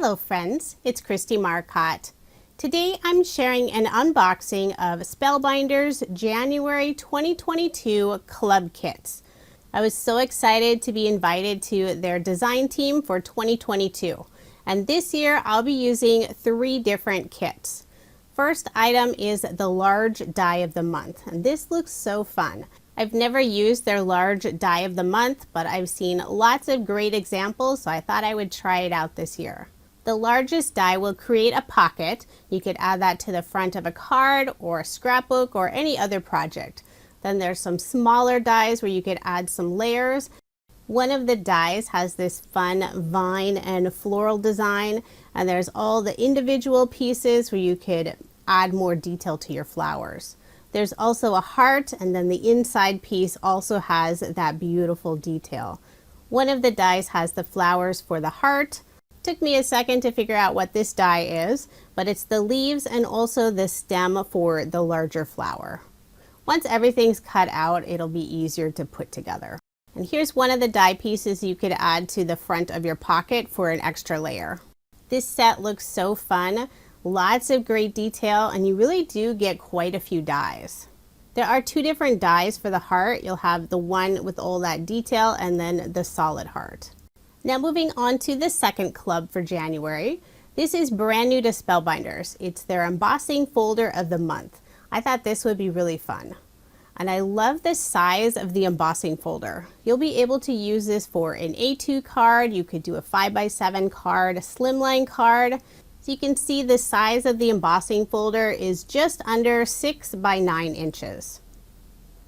Hello friends, it's Kristie Marcotte. Today I'm sharing an unboxing of Spellbinders January 2022 club kits. I was so excited to be invited to their design team for 2022. And this year I'll be using 3 different kits. First item is the large die of the month, and this looks so fun. I've never used their large die of the month, but I've seen lots of great examples, so I thought I would try it out this year. The largest die will create a pocket. You could add that to the front of a card or a scrapbook or any other project. Then there's some smaller dies where you could add some layers. One of the dies has this fun vine and floral design, and there's all the individual pieces where you could add more detail to your flowers. There's also a heart, and then the inside piece also has that beautiful detail. One of the dies has the flowers for the heart. Took me a second to figure out what this die is, but it's the leaves and also the stem for the larger flower. Once everything's cut out, it'll be easier to put together. And here's one of the die pieces you could add to the front of your pocket for an extra layer. This set looks so fun. Lots of great detail, and you really do get quite a few dies. There are 2 different dies for the heart. You'll have the one with all that detail and then the solid heart. Now moving on to the second club for January. This is brand new to Spellbinders. It's their embossing folder of the month. I thought this would be really fun. And I love the size of the embossing folder. You'll be able to use this for an A2 card. You could do a 5x7 card, a slimline card. So you can see the size of the embossing folder is just under 6 by 9 inches.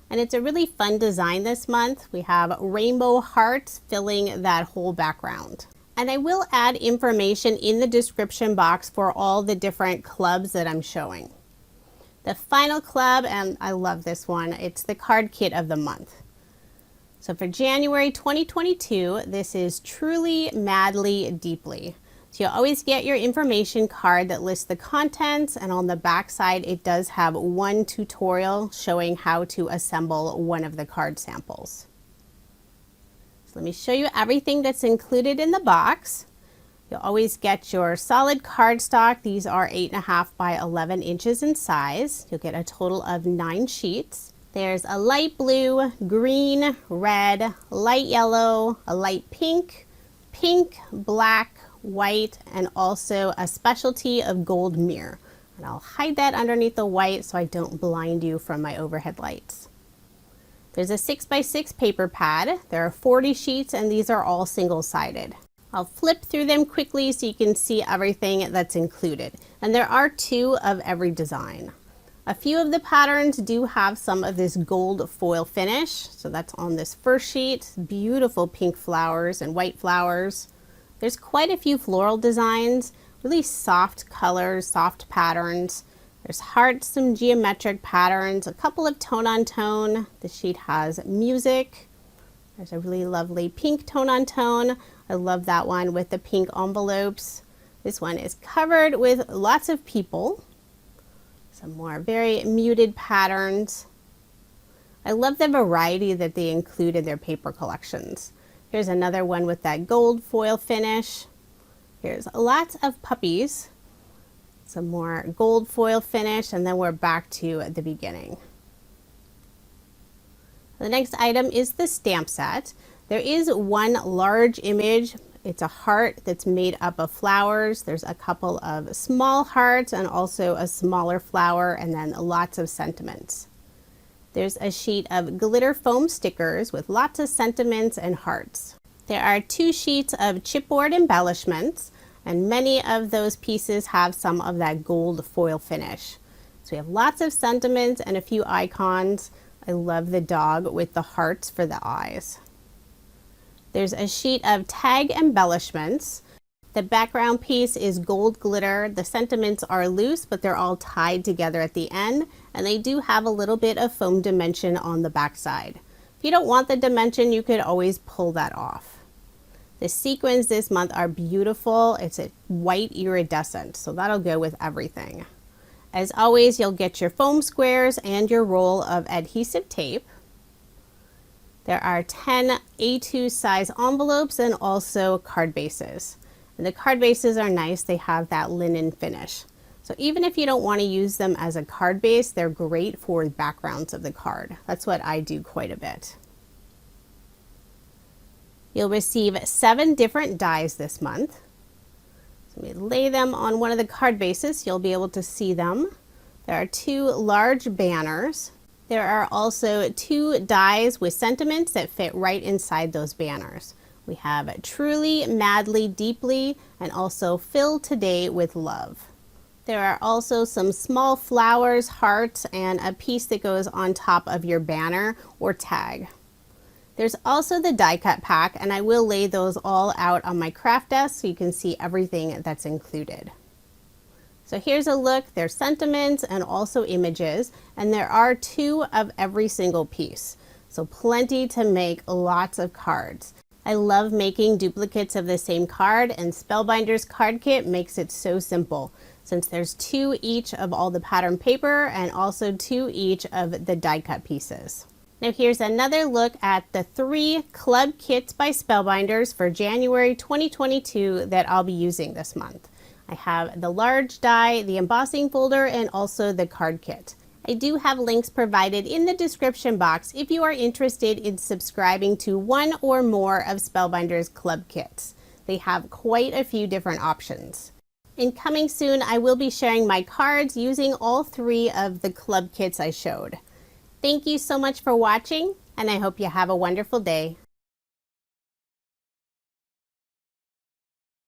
And it's a really fun design this month. We have rainbow hearts filling that whole background. And I will add information in the description box for all the different clubs that I'm showing. The final club, and I love this one, it's the card kit of the month. So for January 2022, this is Truly, Madly, Deeply. So you'll always get your information card that lists the contents, and on the back side it does have one tutorial showing how to assemble one of the card samples. So let me show you everything that's included in the box. You'll always get your solid cardstock. These are 8.5 by 11 inches in size. You'll get a total of 9 sheets. There's a light blue, green, red, light yellow, a light pink, black, white, and also a specialty of gold mirror. And I'll hide that underneath the white so I don't blind you from my overhead lights. There's a 6x6 paper pad. There are 40 sheets, and these are all single-sided. I'll flip through them quickly so you can see everything that's included. And there are 2 of every design. A few of the patterns do have some of this gold foil finish. So that's on this first sheet. Beautiful pink flowers and white flowers. There's quite a few floral designs, really soft colors, soft patterns. There's hearts, some geometric patterns, a couple of tone-on-tone. The sheet has music. There's a really lovely pink tone-on-tone. I love that one with the pink envelopes. This one is covered with lots of people. Some more very muted patterns. I love the variety that they include in their paper collections. Here's another one with that gold foil finish. Here's lots of puppies. Some more gold foil finish, and then we're back to the beginning. The next item is the stamp set. There is one large image. It's a heart that's made up of flowers. There's a couple of small hearts and also a smaller flower, and then lots of sentiments. There's a sheet of glitter foam stickers with lots of sentiments and hearts. There are 2 sheets of chipboard embellishments, and many of those pieces have some of that gold foil finish. So we have lots of sentiments and a few icons. I love the dog with the hearts for the eyes. There's a sheet of tag embellishments. The background piece is gold glitter. The sentiments are loose, but they're all tied together at the end, and they do have a little bit of foam dimension on the back side. If you don't want the dimension, you could always pull that off. The sequins this month are beautiful. It's a white iridescent, so that'll go with everything. As always, you'll get your foam squares and your roll of adhesive tape. There are 10 A2 size envelopes and also card bases. And the card bases are nice. They have that linen finish. So even if you don't want to use them as a card base, they're great for backgrounds of the card. That's what I do quite a bit. You'll receive 7 different dies this month. So let me lay them on one of the card bases so you'll be able to see them. There are 2 large banners. There are also 2 dies with sentiments that fit right inside those banners. We have Truly, Madly, Deeply, and also Fill Today with Love. There are also some small flowers, hearts, and a piece that goes on top of your banner or tag. There's also the die cut pack, and I will lay those all out on my craft desk so you can see everything that's included. So here's a look. There's sentiments and also images, and there are 2 of every single piece. So plenty to make lots of cards. I love making duplicates of the same card, and Spellbinders card kit makes it so simple, since there's 2 each of all the pattern paper and also 2 each of the die cut pieces. Now here's another look at the 3 club kits by Spellbinders for January 2022 that I'll be using this month. I have the large die, the embossing folder, and also the card kit. I do have links provided in the description box if you are interested in subscribing to one or more of Spellbinders club kits. They have quite a few different options. And coming soon, I will be sharing my cards using all 3 of the club kits I showed. Thank you so much for watching, and I hope you have a wonderful day.